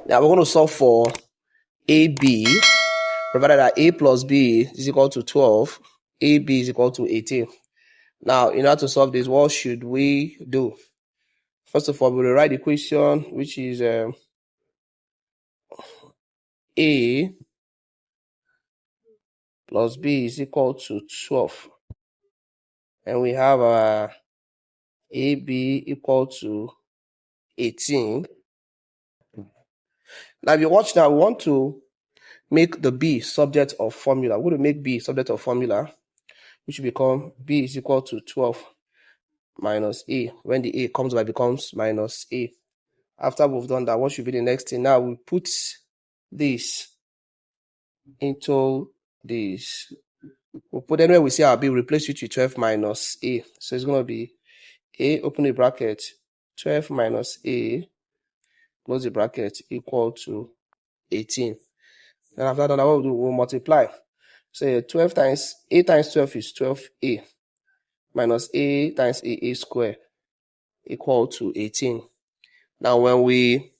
Now we're going to solve for AB, provided that A plus B is equal to 12, AB is equal to 18. Now, in order to solve this, what should we do? First of all, we will write the equation, which is A plus B is equal to 12. And we have our AB equal to 18. Now, if you watch now, we want to make the B subject of formula. We're going to make B subject of formula, which will become B is equal to 12 minus A. When the A comes by, it becomes minus A. After we've done that, what should be the next thing? Now we put this into this. We'll put anywhere we see our B, replace it with 12 minus A. So it's going to be A, open the bracket, 12 minus A, close the bracket, equal to 18. And after that, what we'll do, we'll multiply. So 12 times, A times 12 is 12A, minus A times A squared, equal to 18. Now, when we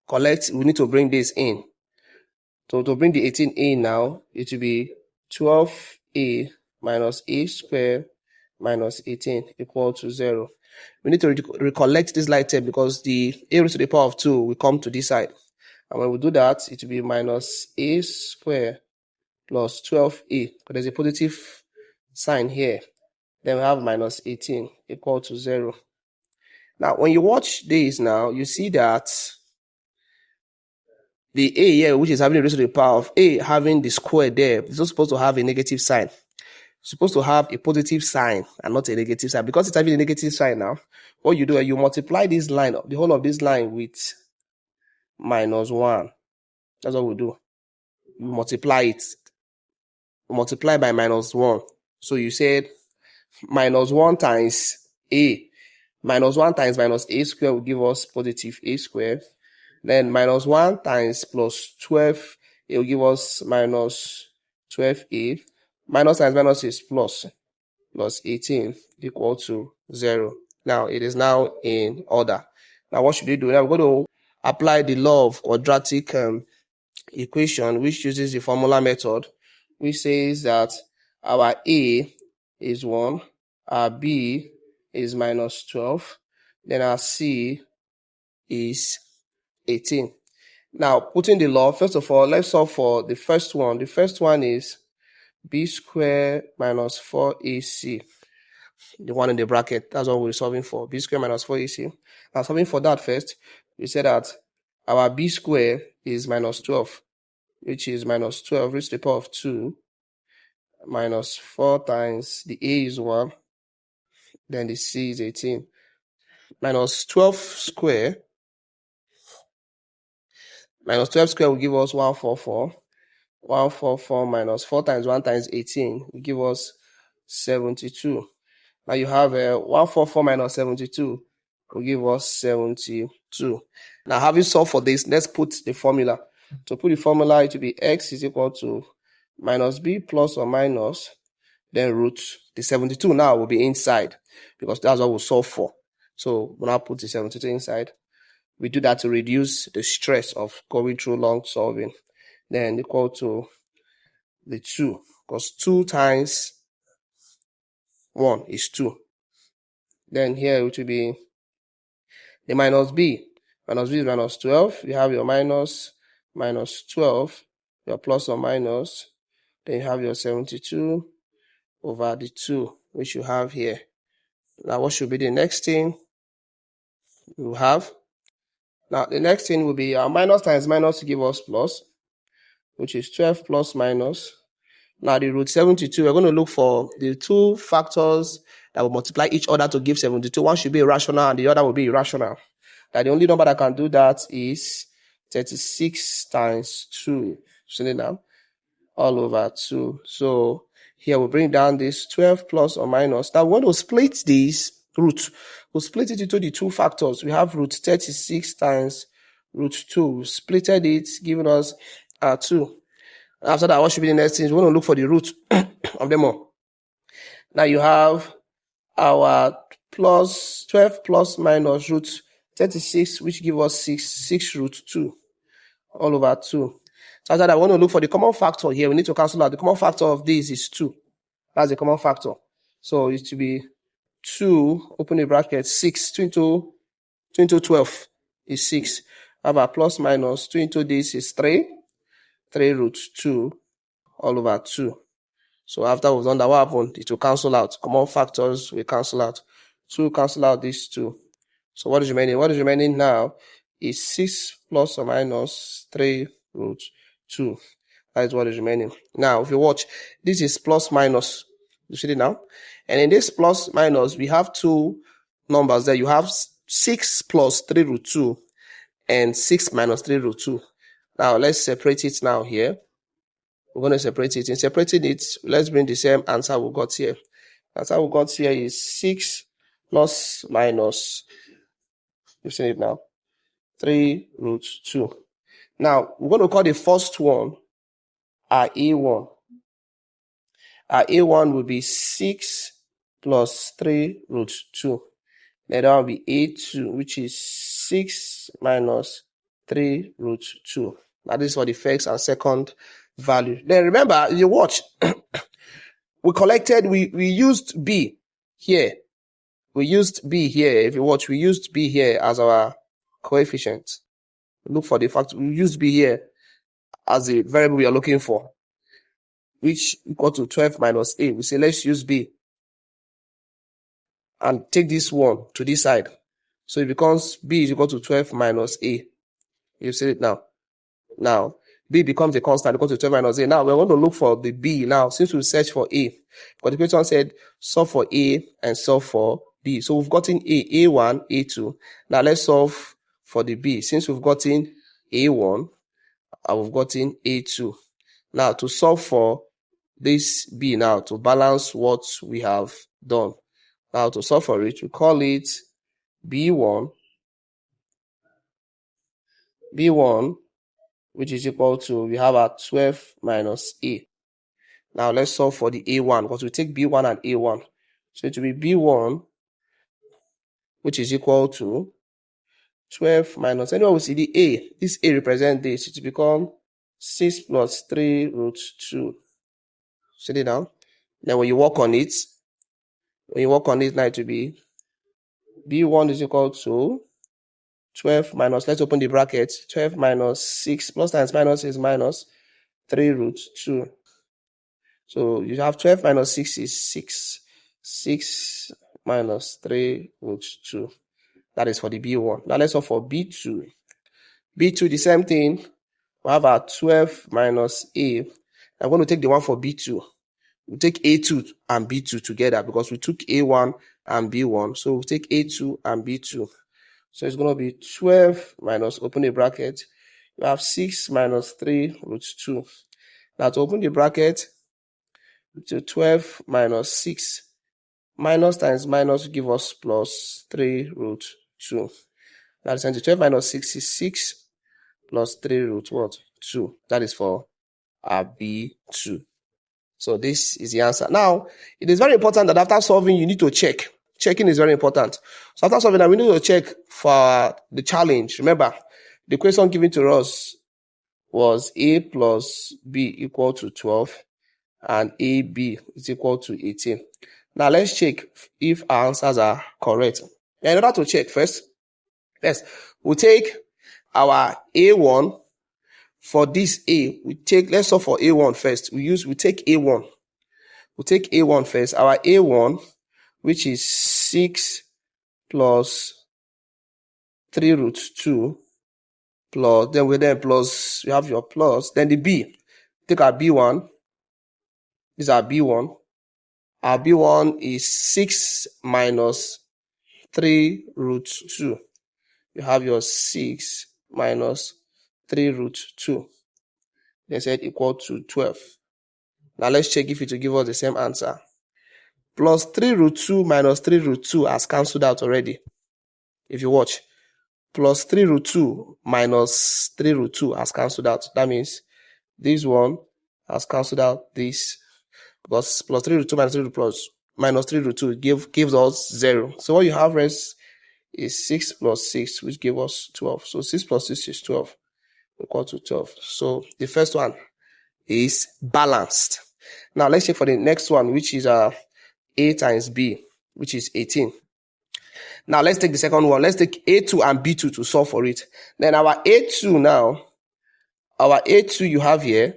collect, we need to bring this in. So to bring the 18 in now, it will be 12A minus A squared minus 18 equal to 0. We need to recollect this like term because the A raised to the power of 2 will come to this side. And when we do that, it will be minus A squared plus 12A. Because there's a positive sign here. Then we have minus 18 equal to 0. Now, when you watch this now, you see that the A here, which is having a raised to the power of A, having the square there, is not supposed to have a negative sign. It's supposed to have a positive sign and not a negative sign. Because it's having a negative sign now, what you do is you multiply this line, the whole of this line with minus 1. That's what we do. You multiply it. Multiply by minus 1. So you said minus 1 times A. Minus 1 times minus A squared will give us positive A squared. Then minus 1 times plus 12, it will give us minus 12A. Minus times minus is plus 18 equal to 0. Now, it is now in order. Now, what should we do? Now, we're going to apply the law of quadratic equation, which uses the formula method, which says that our A is 1, our B is minus 12, then our C is 18. Now, putting the law, first of all, let's solve for the first one. The first one is B squared minus 4AC. The one in the bracket, that's what we're solving for. B squared minus 4AC. Now, solving for that first, we said that our B squared is minus 12, which is minus 12 raised to the power of 2, minus 4 times the A is 1, then the C is 18. Minus 12 square. Minus 12 square will give us 144. 144 minus 4 times 1 times 18 will give us 72. Now you have 144 minus 72 will give us 72. Now having solved for this, let's put the formula. To put the formula, it will be x is equal to minus b plus or minus, then root. The 72 now will be inside because that's what we'll solve for. So we'll now put the 72 inside. We do that to reduce the stress of going through long solving. Then equal to the 2, because 2 times 1 is 2. Then here it will be the minus b. Minus b is minus 12. You have your minus 12, your plus or minus. Then you have your 72 over the 2, which you have here. Now what should be the next thing you have? Now the next thing will be our minus times minus to give us plus, which is 12 plus minus. Now the root 72, we're going to look for the two factors that will multiply each other to give 72. One should be rational and the other will be irrational. Now the only number that can do that is 36 times 2. See it now? All over 2. So here we'll bring down this 12 plus or minus. Now we're going to split this root. We'll split it into the two factors. We have root 36 times root 2. We splitted it, giving us 2. After that, what should be the next thing? We're going to look for the root of them all. Now you have our plus 12 plus minus root 36, which give us 6 root 2 all over 2. So after that, I want to look for the common factor here. We need to cancel out. The common factor of this is 2. That's the common factor. So it should be 2, open the bracket, 6, 2 into 12 is 6. Have a plus minus, 2 into this is 3. 3 root 2 all over 2. So after we've done that, what happened? It will cancel out. Common factors will cancel out. 2 cancel out these 2. So what is remaining? What is remaining now is 6 plus or minus 3 root 2. That is what is remaining. Now, if you watch, this is plus minus. You see it now? And in this plus minus, we have 2 numbers there. You have 6 plus 3 root 2 and 6 minus 3 root 2. Now, let's separate it now here. We're going to separate it. In separating it, let's bring the same answer we got here. The answer we got here is 6 plus minus, you've seen it now, 3 root 2. Now, we're going to call the first one our A1. Our A1 will be 6 plus 3 root 2. Then that will be A2, which is 6 minus 3 root 2. Now, this is for the first and second value. Then remember, you watch, we used B here. We used B here. If you watch, we used B here as our coefficient. Look for the fact we used B here as the variable we are looking for, which equal to 12 minus A. We say, let's use B and take this one to this side. So it becomes B is equal to 12 minus A. You see it now. Now, B becomes a constant equal to 12 minus A. Now, we're going to look for the B now, since we search for A. But the question said, solve for A and solve for B. So we've gotten A, A1, A2. Now, let's solve for the B. Since we've gotten A1, and we've gotten A2. Now, to solve for this B now, to balance what we have done. Now, to solve for it, we call it B1, which is equal to, we have our 12 minus A. Now, let's solve for the A1, because we take B1 and A1. So it will be B1, which is equal to 12 minus, anyway, we see the A. This A represents this. It will become 6 plus 3 root 2. See it now? Then when you work on it, now it will be B1 is equal to 12 minus, let's open the bracket, 12 minus 6, plus times minus is minus 3 root 2. So you have 12 minus 6 is 6. 6 minus 3 root 2. That is for the B1. Now let's solve for B2. B2, the same thing. We have our 12 minus A. I'm going to take the one for B2. We take A2 and B2 together because we took A1 and B1. So we'll take A2 and B2. So it's going to be 12 minus, open the bracket. You have 6 minus 3 root 2. Now to open the bracket, to 12 minus 6. Minus times minus will give us plus 3 root 2. Now the 12 minus 6 is 6 plus 3 root what? 2. That is for our B2. So this is the answer. Now, it is very important that after solving, you need to check. Checking is very important. So after solving that, we need to check for the challenge. Remember, the question given to us was A plus B equal to 12 and AB is equal to 18. Now let's check if our answers are correct. And in order to check first, we'll take our A1 for this A. Let's solve for A1 first. We take A1. We'll take A1 first. Our A1, which is 6 plus 3 root 2 plus, we have your plus, then the B. Take our B1. This is our B1. Our B1 is 6 minus 3 root 2. You have your 6 minus 3 root 2. They said equal to 12. Now let's check if it will give us the same answer. Plus 3 root 2 minus 3 root 2 has cancelled out already. If you watch, plus 3 root 2 minus 3 root 2 has cancelled out. That means this one has cancelled out this. Because plus 3 root 2 minus 3 root 2 gives us 0. So what you have is is 6 plus 6, which gives us 12. So 6 plus 6 is 12, equal to 12. So the first one is balanced. Now let's check for the next one, which is A times B, which is 18. Now let's take the second one. Let's take A2 and B2 to solve for it. Then our A2 now, our A2 you have here,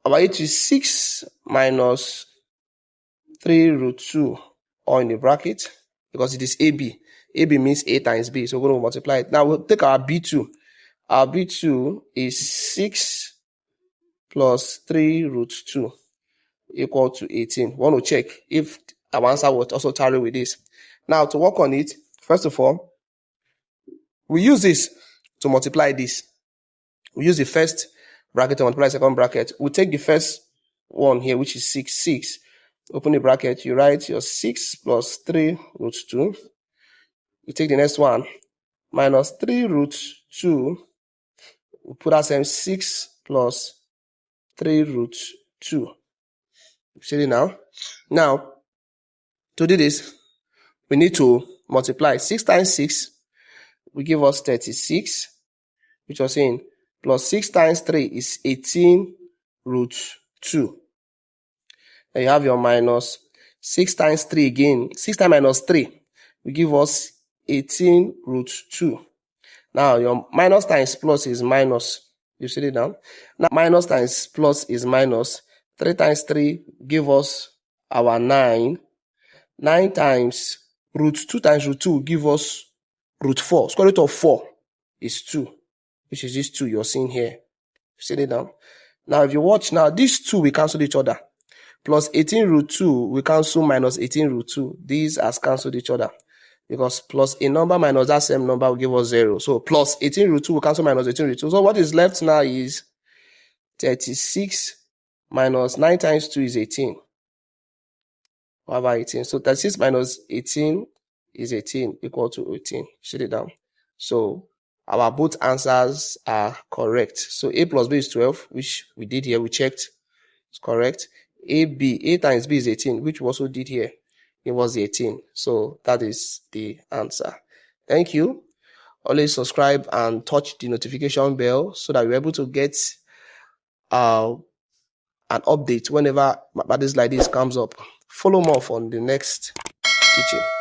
our A2 is 6 minus 3 root 2, all in the bracket, because it is AB. AB means A times B, so we're going to multiply it. Now we'll take our B2. Our B2 is 6 plus 3 root 2 equal to 18. We want to check if our answer would also tally with this. Now to work on it, first of all, we use this to multiply this. We use the first bracket to multiply the second bracket. We take the first one here, which is 6. Open the bracket, you write your 6 plus 3 root 2. You take the next one, minus 3 root 2. We put ourselves 6 plus 3 root 2. You see it now? Now, to do this, we need to multiply. 6 times 6 will give us 36, which was saying, plus 6 times 3 is 18 root 2. Then you have your minus 6 times 3 again. 6 times minus 3 will give us 18 root 2. Now your minus times plus is minus. You see it now? Now minus times plus is minus. 3 times 3 give us our 9. 9 times root 2 times root 2 give us root 4. Square root of 4 is 2, which is this 2 you're seeing here. You see it now? Now if you watch now, these 2 will cancel each other. Plus 18 root 2 will cancel minus 18 root 2. These has cancelled each other. Because plus a number minus that same number will give us 0. So plus 18 root 2 will cancel minus 18 root 2. So what is left now is 36 minus 9 times 2 is 18. What about 18? So 36 minus 18 is 18, equal to 18. Shut it down. So our both answers are correct. So A plus B is 12, which we did here. We checked. It's correct. A times B is 18, which we also did here. It was 18. So that is the answer. Thank you. Always subscribe and touch the notification bell so that you're able to get an update whenever mathematics like this comes up. Follow more on the next teaching.